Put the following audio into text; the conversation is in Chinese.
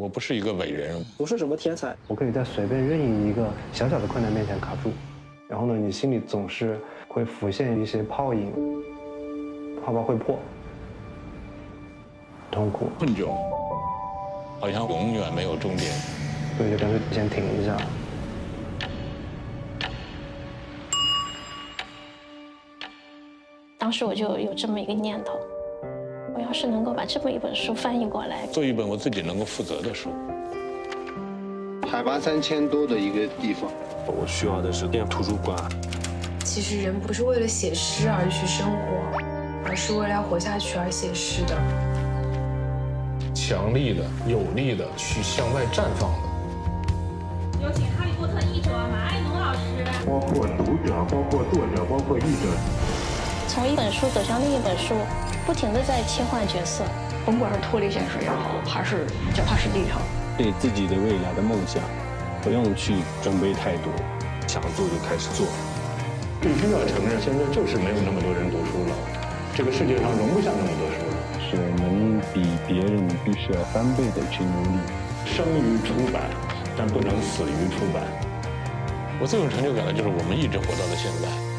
我不是一个伟人，不是什么天才。我可以在随便任意一个小小的困难面前卡住，然后呢，你心里总是会浮现一些泡影，泡泡会破，痛苦、困窘，好像永远没有终点。所以就干脆先停一下。当时我就有这么一个念头，我要是能够把这么一本书翻译过来，做一本我自己能够负责的书。海拔3000多的一个地方，我需要的是电图书馆。其实人不是为了写诗而去生活，而是为了要活下去而写诗的。强力的、有力的去向外绽放的。有请《哈利波特》译者马爱农老师。包括读者，包括作者，包括译者。从一本书走向另一本书，不停地在切换角色。甭管是脱离现实也好，还是脚踏实地也好，对自己的未来的梦想，不用去准备太多，想做就开始做。必须要承认，现在就是没有那么多人读书了，这个世界上容不下那么多书了。是我们比别人必须要翻倍的去努力。生于出版，但不能死于出版。我最有成就感的就是我们一直活到了现在。